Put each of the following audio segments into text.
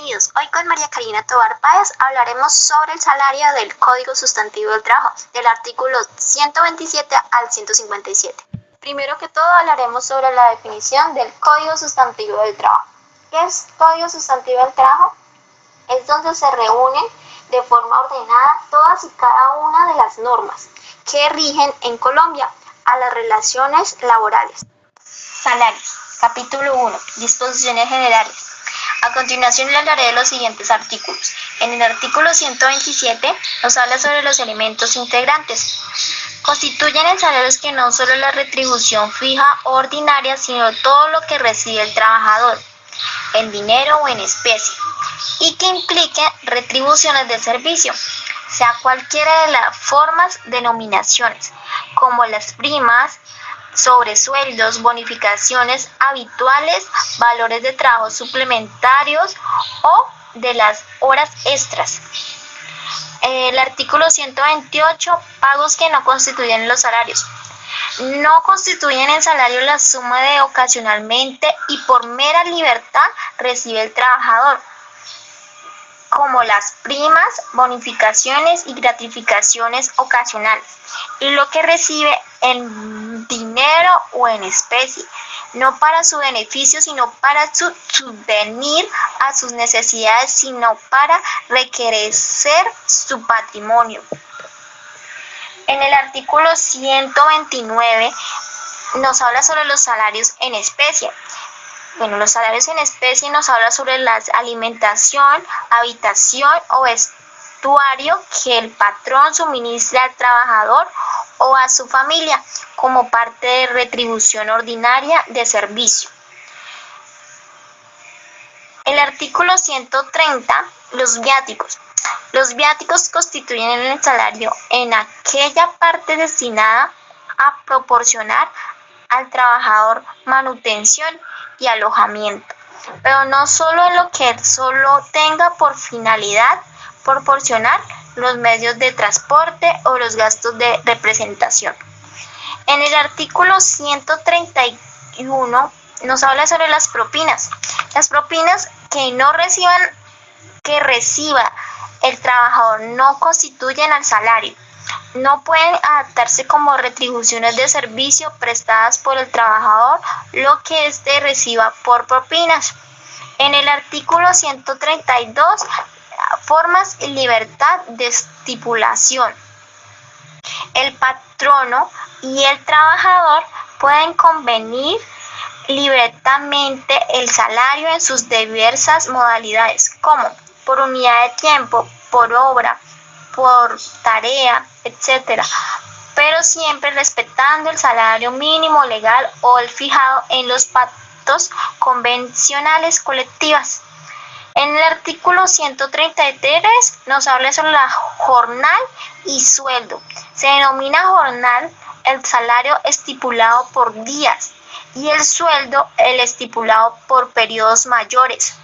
Bienvenidos. Hoy con María Karina Tovar Páez hablaremos sobre el salario del Código Sustantivo del Trabajo, del artículo 127 al 157. Primero que todo hablaremos sobre la definición del Código Sustantivo del Trabajo. ¿Qué es Código Sustantivo del Trabajo? Es donde se reúnen de forma ordenada todas y cada una de las normas que rigen en Colombia a las relaciones laborales. Salarios. Capítulo 1. Disposiciones generales. A continuación le hablaré de los siguientes artículos. En el artículo 127 nos habla sobre los elementos integrantes. Constituyen en salarios que no solo la retribución fija o ordinaria, sino todo lo que recibe el trabajador, en dinero o en especie, y que impliquen retribuciones del servicio, sea cualquiera de las formas, denominaciones, como las primas, sobresueldos, bonificaciones habituales, valores de trabajo suplementarios o de las horas extras. El artículo 128, pagos que no constituyen los salarios. No constituyen en salario la suma de ocasionalmente y por mera libertad recibe el trabajador, como las primas, bonificaciones y gratificaciones ocasionales, y lo que recibe en dinero o en especie, no para su beneficio, sino para subvenir a sus necesidades, sino para enriquecer su patrimonio. En el artículo 129 nos habla sobre los salarios en especie. Los salarios en especie nos habla sobre la alimentación, habitación o vestuario que el patrón suministra al trabajador o a su familia como parte de retribución ordinaria de servicio. El artículo 130, los viáticos. Los viáticos constituyen el salario en aquella parte destinada a proporcionar al trabajador manutención y alojamiento, pero no solo en lo que solo tenga por finalidad proporcionar los medios de transporte o los gastos de representación. En el artículo 131 nos habla sobre las propinas. Las propinas que reciba el trabajador no constituyen al salario. No pueden adaptarse como retribuciones de servicio prestadas por el trabajador, lo que éste reciba por propinas. En el artículo 132, formas y libertad de estipulación. El patrono y el trabajador pueden convenir libremente el salario en sus diversas modalidades, como por unidad de tiempo, por obra, por tarea, etc., pero siempre respetando el salario mínimo legal o el fijado en los pactos convencionales colectivas. En el artículo 133 nos habla sobre la jornal y sueldo. Se denomina jornal el salario estipulado por días y el sueldo el estipulado por periodos mayores.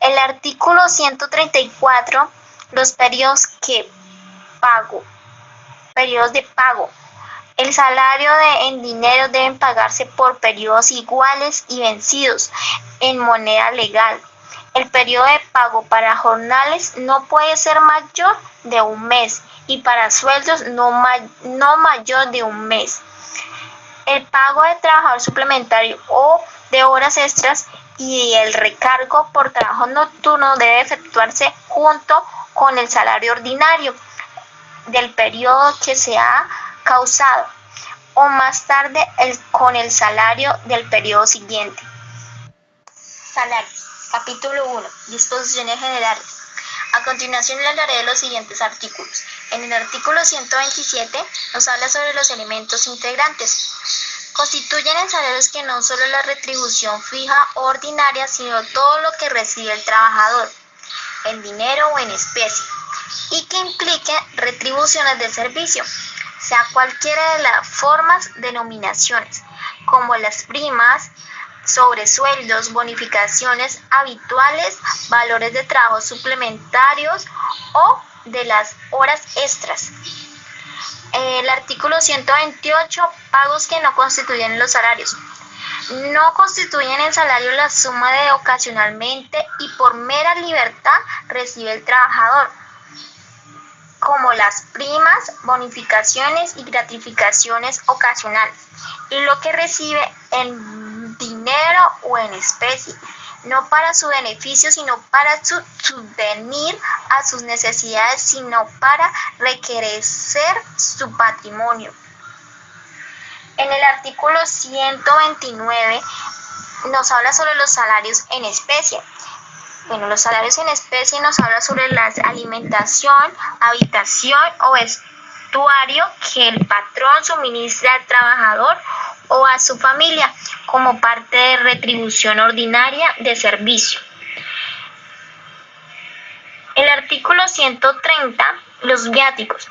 El artículo 134, los periodos de pago. El salario en dinero deben pagarse por periodos iguales y vencidos en moneda legal. El periodo de pago para jornales no puede ser mayor de un mes y para sueldos no mayor de un mes. El pago de trabajador suplementario o de horas extras y el recargo por trabajo nocturno debe efectuarse junto con el salario ordinario del periodo que se ha causado o más tarde con el salario del periodo siguiente. Salarios. Capítulo 1. Disposiciones generales. A continuación le hablaré de los siguientes artículos. En el artículo 127 nos habla sobre los elementos integrantes. Constituyen en salarios que no solo la retribución fija o ordinaria, sino todo lo que recibe el trabajador, en dinero o en especie, y que impliquen retribuciones de servicio, sea cualquiera de las formas, denominaciones, como las primas, sobresueldos, bonificaciones habituales, valores de trabajo suplementarios o de las horas extras. El artículo 128, pagos que no constituyen los salarios. No constituyen el salario la suma de ocasionalmente y por mera libertad recibe el trabajador, como las primas, bonificaciones y gratificaciones ocasionales, y lo que recibe en dinero o en especie, no para su beneficio, sino para subvenir a sus necesidades, sino para enriquecer su patrimonio. En el artículo 129 nos habla sobre los salarios en especie. Bueno, los salarios en especie nos habla sobre la alimentación, habitación o vestuario que el patrón suministra al trabajador o a su familia como parte de retribución ordinaria de servicio. El artículo 130, los viáticos.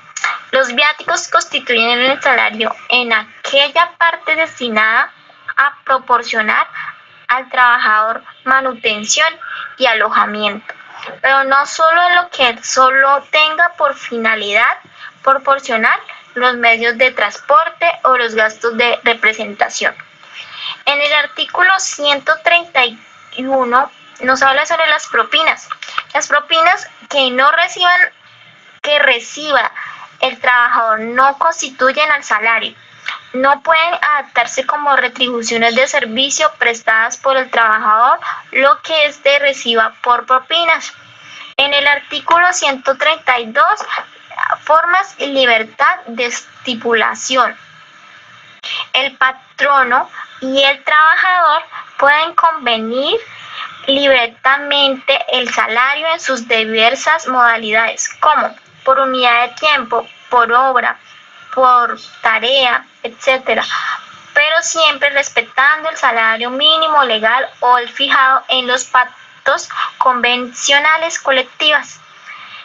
Los viáticos constituyen el salario en aquella parte destinada a proporcionar al trabajador manutención y alojamiento, pero no solo en lo que solo tenga por finalidad proporcionar los medios de transporte o los gastos de representación. En el artículo 131 nos habla sobre las propinas. Las propinas que reciba el trabajador no constituyen al salario. No pueden adaptarse como retribuciones de servicio prestadas por el trabajador, lo que éste reciba por propinas. En el artículo 132, formas y libertad de estipulación. El patrono y el trabajador pueden convenir libremente el salario en sus diversas modalidades, como por unidad de tiempo, por obra, por tarea, etc., pero siempre respetando el salario mínimo legal o el fijado en los pactos convencionales colectivas.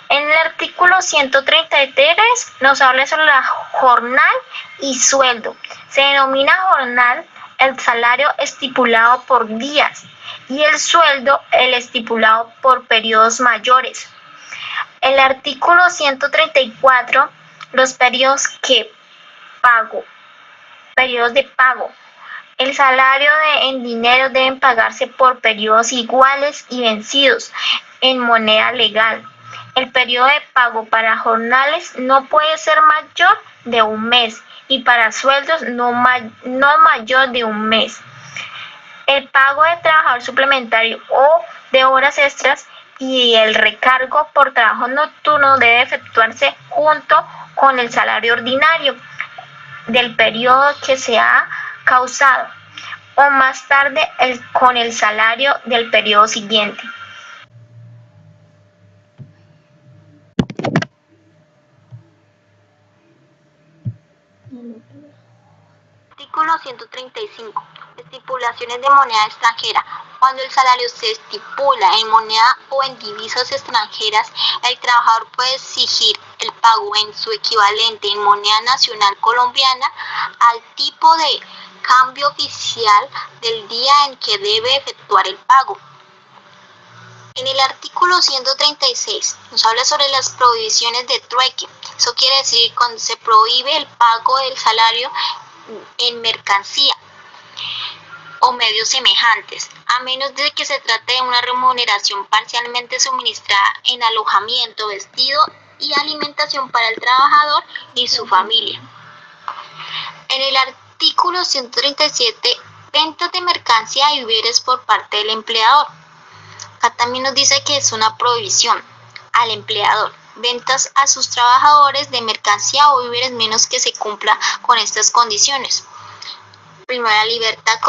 En el artículo 133 nos habla sobre la jornal y sueldo. Se denomina jornal el salario estipulado por días y el sueldo el estipulado por periodos mayores. El artículo 134, los periodos de pago. El salario en dinero deben pagarse por periodos iguales y vencidos en moneda legal. El periodo de pago para jornales no puede ser mayor de un mes y para sueldos no mayor de un mes. El pago de trabajador suplementario o de horas extras y el recargo por trabajo nocturno debe efectuarse junto con el salario ordinario del periodo que se ha causado o más tarde con el salario del periodo siguiente. Artículo 135. Estipulaciones de moneda extranjera. Cuando el salario se estipula en moneda o en divisas extranjeras, el trabajador puede exigir el pago en su equivalente en moneda nacional colombiana al tipo de cambio oficial del día en que debe efectuar el pago. En el artículo 136 nos habla sobre las prohibiciones de trueque. Eso quiere decir cuando se prohíbe el pago del salario en mercancía o medios semejantes, a menos de que se trate de una remuneración parcialmente suministrada en alojamiento, vestido y alimentación para el trabajador y su familia. En el artículo 137, ventas de mercancía y víveres por parte del empleador. Acá también nos dice que es una prohibición al empleador. Ventas a sus trabajadores de mercancía o víveres menos que se cumpla con estas condiciones. Primero, la libertad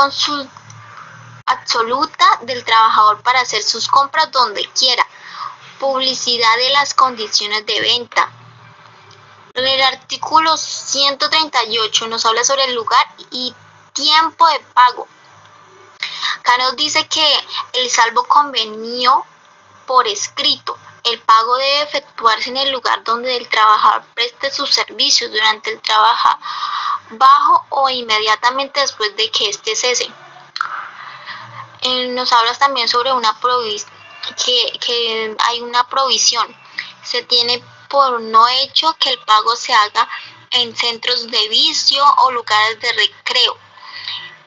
absoluta del trabajador para hacer sus compras donde quiera. Publicidad de las condiciones de venta. En el artículo 138 nos habla sobre el lugar y tiempo de pago. Acá nos dice que el salvo convenio por escrito. El pago debe efectuarse en el lugar donde el trabajador preste sus servicios durante el trabajo bajo o inmediatamente después de que éste cese. Nos hablas también sobre que hay una provisión. Se tiene por no hecho que el pago se haga en centros de vicio o lugares de recreo.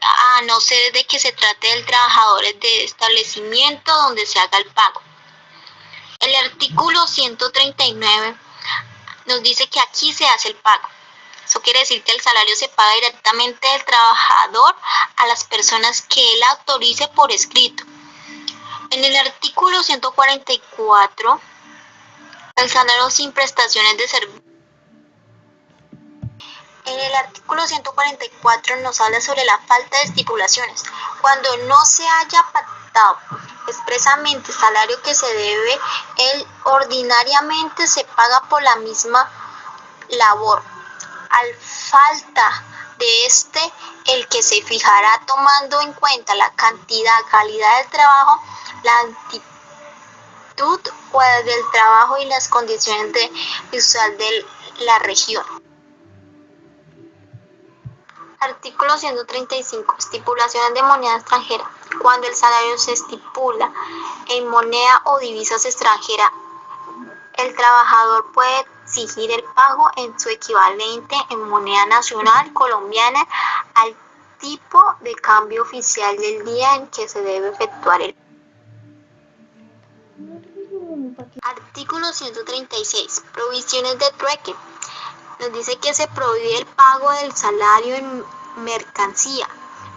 a no ser de que se trate del trabajador de establecimiento donde se haga el pago. El artículo 139 nos dice que aquí se hace el pago. Eso quiere decir que el salario se paga directamente del trabajador a las personas que él autorice por escrito. En el artículo 144, el salario sin prestaciones de servicio. En el artículo 144 nos habla sobre la falta de estipulaciones. Cuando no se haya pactado expresamente el salario que se debe, él ordinariamente se paga por la misma labor. Al falta de el que se fijará tomando en cuenta la cantidad, calidad del trabajo, la actitud del trabajo y las condiciones visual de la región. Artículo 135. Estipulaciones de moneda extranjera. Cuando el salario se estipula en moneda o divisas extranjeras, el trabajador puede exigir el pago en su equivalente en moneda nacional colombiana al tipo de cambio oficial del día en que se debe efectuar el pago. Artículo 136. Provisiones de trueque. Nos dice que se prohíbe el pago del salario en mercancía,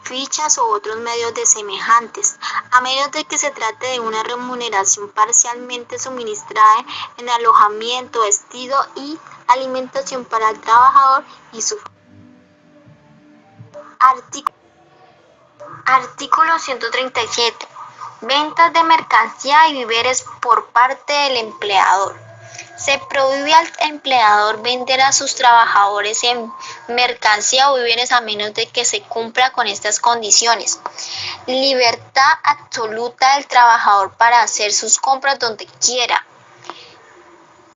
fichas o otros medios de semejantes, a menos de que se trate de una remuneración parcialmente suministrada en alojamiento, vestido y alimentación para el trabajador y su familia. Artículo 137. Ventas de mercancía y víveres por parte del empleador. Se prohíbe al empleador vender a sus trabajadores en mercancía o víveres a menos de que se cumpla con estas condiciones. Libertad absoluta del trabajador para hacer sus compras donde quiera.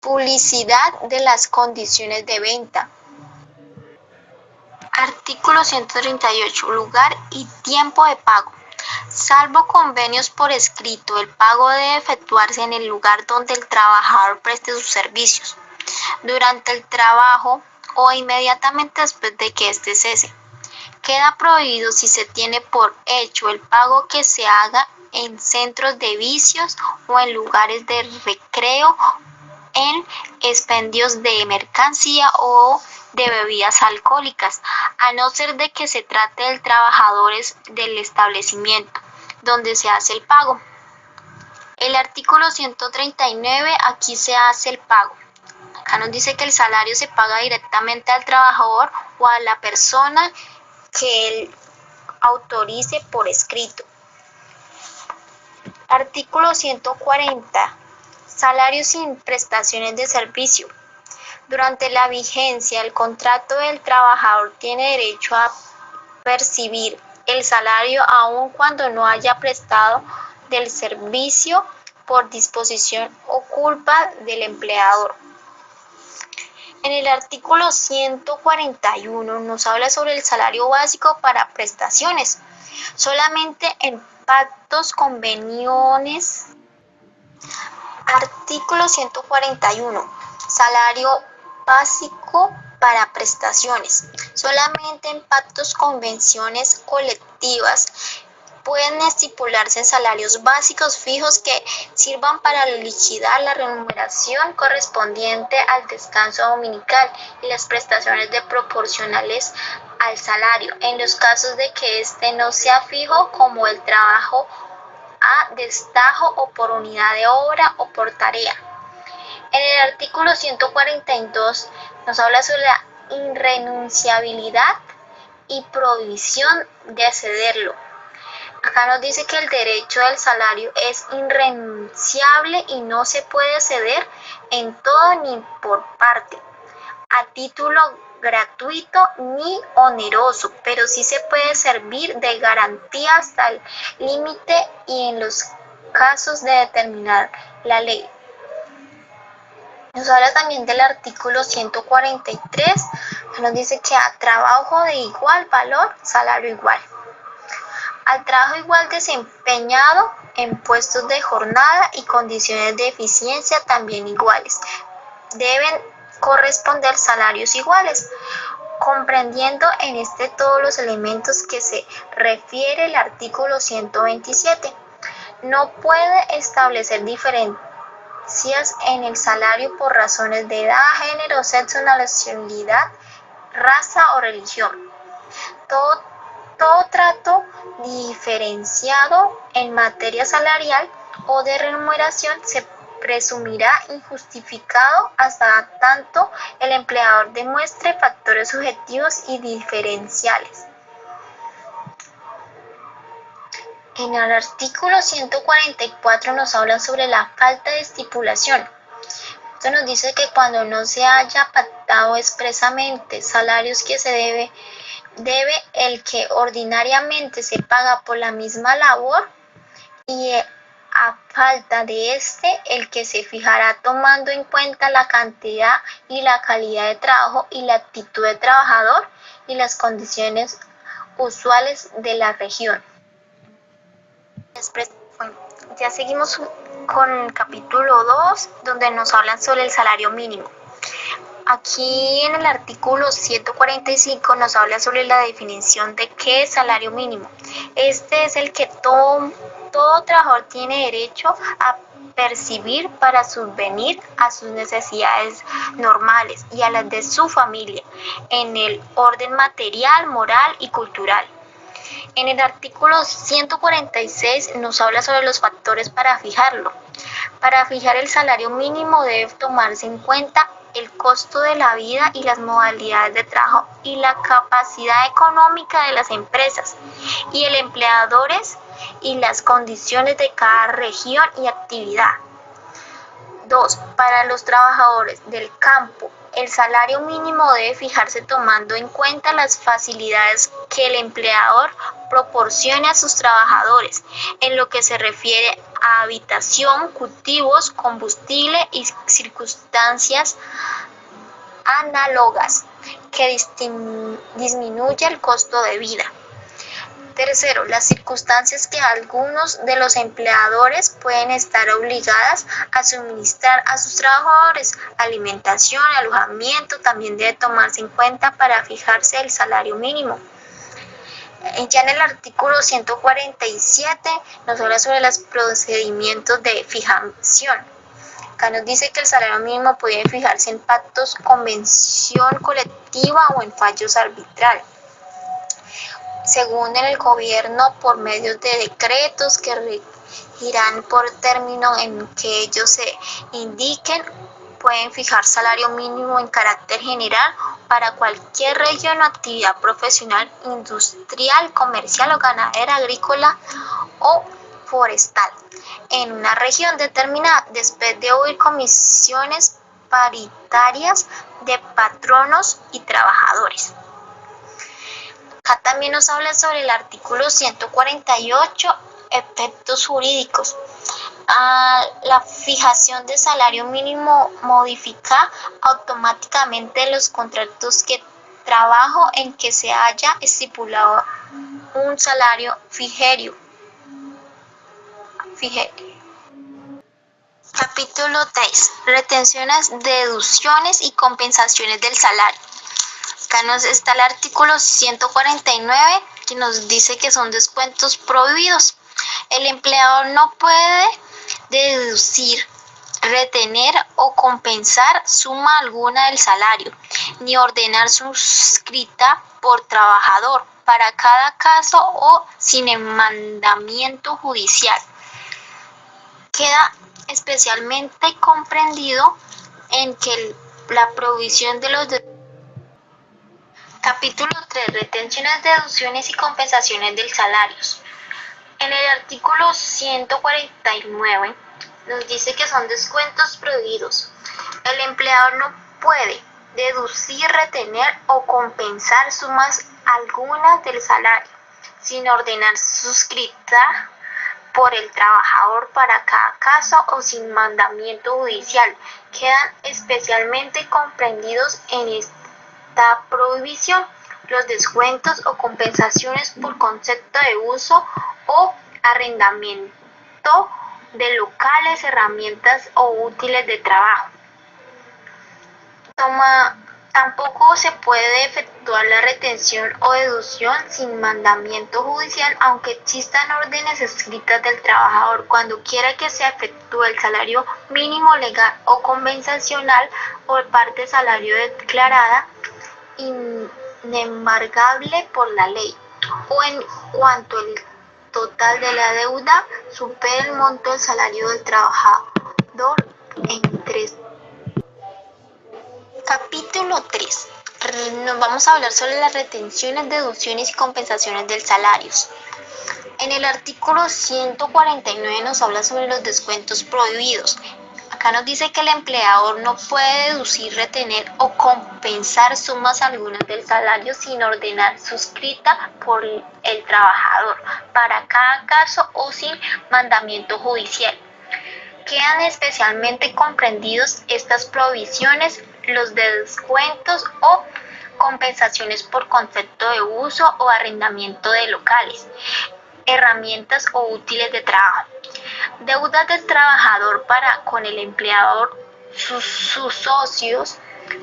Publicidad de las condiciones de venta. Artículo 138. Lugar y tiempo de pago. Salvo convenios por escrito, el pago debe efectuarse en el lugar donde el trabajador preste sus servicios, durante el trabajo o inmediatamente después de que éste cese. Queda prohibido si se tiene por hecho el pago que se haga en centros de vicios o en lugares de recreo, en expendios de mercancía o de bebidas alcohólicas, a no ser de que se trate de trabajadores del establecimiento donde se hace el pago. El artículo 139, aquí se hace el pago. Acá nos dice que el salario se paga directamente al trabajador o a la persona que él autorice por escrito. Artículo 140. Salario sin prestaciones de servicio. Durante la vigencia del contrato, el trabajador tiene derecho a percibir el salario aun cuando no haya prestado del servicio por disposición o culpa del empleador. En el artículo 141 nos habla sobre el salario básico para prestaciones. Solamente en pactos, conveniones. Artículo 141. Salario básico para prestaciones. Solamente en pactos, convenciones colectivas pueden estipularse salarios básicos fijos que sirvan para liquidar la remuneración correspondiente al descanso dominical y las prestaciones proporcionales al salario, en los casos de que éste no sea fijo, como el trabajo a destajo o por unidad de obra o por tarea. En el artículo 142 nos habla sobre la irrenunciabilidad y prohibición de cederlo. Acá nos dice que el derecho del salario es irrenunciable y no se puede ceder en todo ni por parte, a título gratuito ni oneroso, pero sí se puede servir de garantía hasta el límite y en los casos de determinar la ley. Nos habla también del artículo 143, que nos dice que a trabajo de igual valor, salario igual. Al trabajo igual desempeñado en puestos de jornada y condiciones de eficiencia también iguales, deben corresponder salarios iguales. comprendiendo en este todos los elementos que se refiere el artículo 127. No puede establecer diferencias en el salario por razones de edad, género, sexo, nacionalidad, raza o religión. Todo trato diferenciado en materia salarial o de remuneración se presumirá injustificado hasta tanto el empleador demuestre factores objetivos y diferenciales. En el artículo 144 nos habla sobre la falta de estipulación. Esto nos dice que cuando no se haya pactado expresamente salarios que se debe el que ordinariamente se paga por la misma labor y a falta de el que se fijará tomando en cuenta la cantidad y la calidad de trabajo y la actitud del trabajador y las condiciones usuales de la región. Ya seguimos con el capítulo 2, donde nos hablan sobre el salario mínimo. Aquí en el artículo 145 nos habla sobre la definición de qué es salario mínimo. Este es el que todo trabajador tiene derecho a percibir para subvenir a sus necesidades normales y a las de su familia, en el orden material, moral y cultural. En el artículo 146 nos habla sobre los factores para fijarlo. Para fijar el salario mínimo debe tomarse en cuenta el costo de la vida y las modalidades de trabajo y la capacidad económica de las empresas y el empleadores y las condiciones de cada región y actividad. 2. Para los trabajadores del campo, el salario mínimo debe fijarse tomando en cuenta las facilidades que el empleador proporcione a sus trabajadores en lo que se refiere a habitación, cultivos, combustible y circunstancias análogas que disminuya el costo de vida. 3. Las circunstancias que algunos de los empleadores pueden estar obligadas a suministrar a sus trabajadores, alimentación, alojamiento, también debe tomarse en cuenta para fijarse el salario mínimo. Ya en el artículo 147 nos habla sobre los procedimientos de fijación. Acá nos dice que el salario mínimo puede fijarse en pactos, convención colectiva o en fallos arbitrarios. Según el gobierno, por medio de decretos que regirán por término en que ellos se indiquen, pueden fijar salario mínimo en carácter general para cualquier región o actividad profesional, industrial, comercial o ganadera, agrícola o forestal en una región determinada, después de oír comisiones paritarias de patronos y trabajadores. Acá también nos habla sobre el artículo 148, efectos jurídicos. La fijación de salario mínimo modifica automáticamente los contratos de trabajo en que se haya estipulado un salario fijerio. Capítulo 3. Retenciones, deducciones y compensaciones del salario. Acá nos está el artículo 149 que nos dice que son descuentos prohibidos. El empleador no puede deducir, retener o compensar suma alguna del salario, ni ordenar suscrita por trabajador para cada caso o sin mandamiento judicial. Queda especialmente comprendido en que la provisión de los Capítulo 3. Retenciones, deducciones y compensaciones del salario. En el artículo 149 nos dice que son descuentos prohibidos. El empleador no puede deducir, retener o compensar sumas algunas del salario, sin ordenar suscrita por el trabajador para cada caso o sin mandamiento judicial. Quedan especialmente comprendidos en esta prohibición los descuentos o compensaciones por concepto de uso o arrendamiento de locales, herramientas o útiles de trabajo. Tampoco se puede efectuar la retención o deducción sin mandamiento judicial, aunque existan órdenes escritas del trabajador. Cuando quiera que se efectúe el salario mínimo legal o compensacional por parte del salario declarada inembargable por la ley, o en cuanto el total de la deuda supere el monto del salario del trabajador en 3. Capítulo 3. Nos vamos a hablar sobre las retenciones, deducciones y compensaciones del salario. En el artículo 149 nos habla sobre los descuentos prohibidos. Acá nos dice que el empleador no puede deducir, retener o compensar sumas algunas del salario sin ordenar suscrita por el trabajador para cada caso o sin mandamiento judicial. Quedan especialmente comprendidos estas provisiones los de descuentos o compensaciones por concepto de uso o arrendamiento de locales, herramientas o útiles de trabajo, deudas del trabajador para con el empleador, sus socios,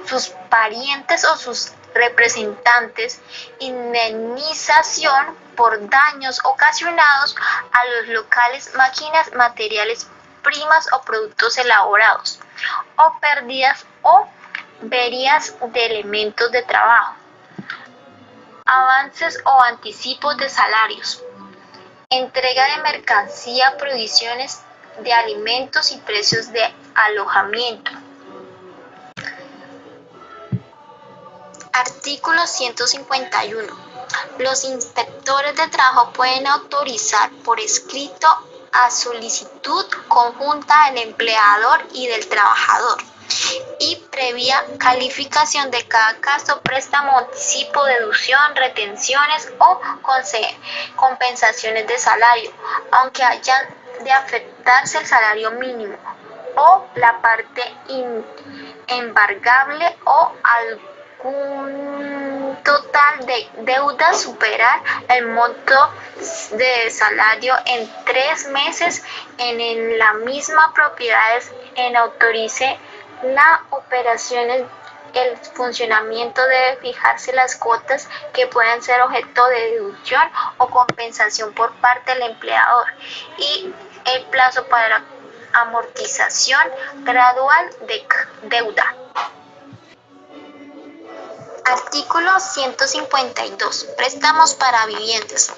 sus parientes o sus representantes, indemnización por daños ocasionados a los locales, máquinas, materiales, primas o productos elaborados, o pérdidas o averías de elementos de trabajo, avances o anticipos de salarios, entrega de mercancía, provisiones de alimentos y precios de alojamiento. Artículo 151. Los inspectores de trabajo pueden autorizar por escrito a solicitud conjunta del empleador y del trabajador, y previa calificación de cada caso, préstamo, anticipo, deducción, retenciones o compensaciones de salario, aunque hayan de afectarse el salario mínimo o la parte embargable o algún total de deuda superar el monto de salario en 3 meses en la misma propiedad, en autorice la operaciones. El funcionamiento debe fijarse las cuotas que puedan ser objeto de deducción o compensación por parte del empleador y el plazo para la amortización gradual de deuda. Artículo 152. Préstamos para viviendas.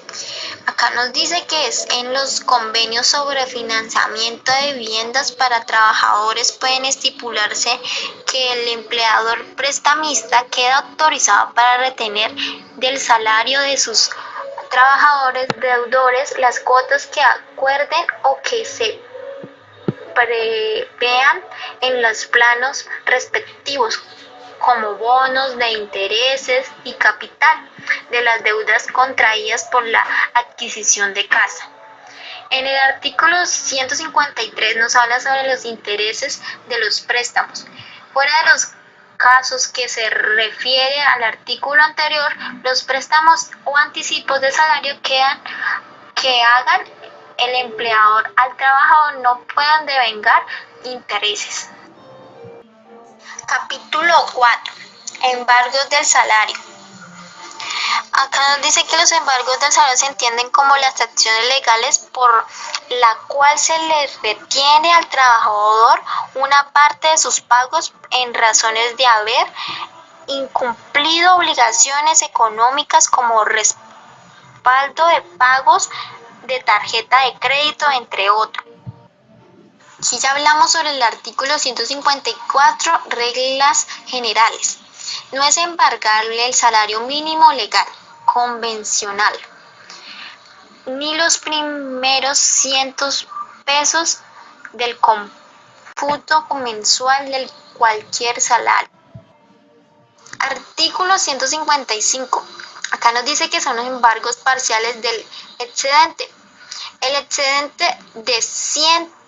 Acá nos dice que es en los convenios sobre financiamiento de viviendas para trabajadores pueden estipularse que el empleador prestamista queda autorizado para retener del salario de sus trabajadores deudores las cuotas que acuerden o que se prevean en los planos respectivos, como bonos de intereses y capital de las deudas contraídas por la adquisición de casa. En el artículo 153 nos habla sobre los intereses de los préstamos. Fuera de los casos que se refiere al artículo anterior, los préstamos o anticipos de salario que hagan el empleador al trabajador no puedan devengar intereses. Capítulo 4. Embargos del salario. Acá nos dice que los embargos del salario se entienden como las acciones legales por la cual se le retiene al trabajador una parte de sus pagos en razones de haber incumplido obligaciones económicas como respaldo de pagos de tarjeta de crédito, entre otros. Aquí ya hablamos sobre el artículo 154, reglas generales. No es embargable el salario mínimo legal, convencional, ni los primeros 100 pesos del cómputo mensual de cualquier salario. Artículo 155. Acá nos dice que son los embargos parciales del excedente. El excedente de 100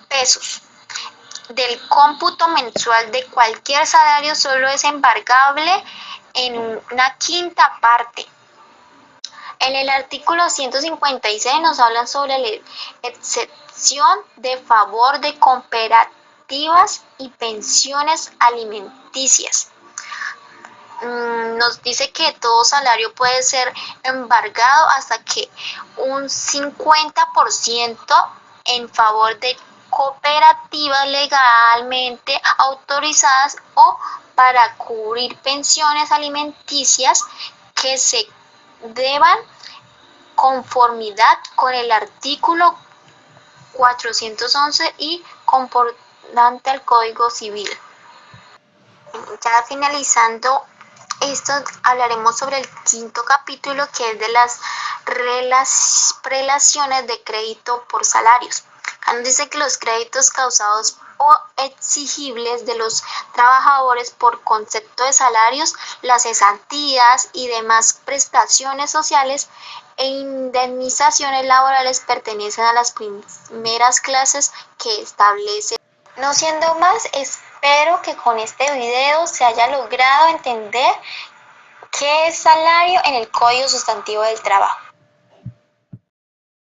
pesos del cómputo mensual de cualquier salario solo es embargable en una quinta parte. En el artículo 156 nos hablan sobre la excepción de favor de cooperativas y pensiones alimenticias. nos dice que todo salario puede ser embargado hasta que un 50% en favor de cooperativas legalmente autorizadas o para cubrir pensiones alimenticias que se deban conformidad con el artículo 411 y concordante al Código Civil. Ya finalizando esto, hablaremos sobre el quinto capítulo, que es de las prelaciones de crédito por salarios. Acá nos dice que los créditos causados o exigibles de los trabajadores por concepto de salarios, las cesantías y demás prestaciones sociales e indemnizaciones laborales pertenecen a las primeras clases que establece. No siendo más, espero que con este video se haya logrado entender qué es salario en el Código Sustantivo del Trabajo.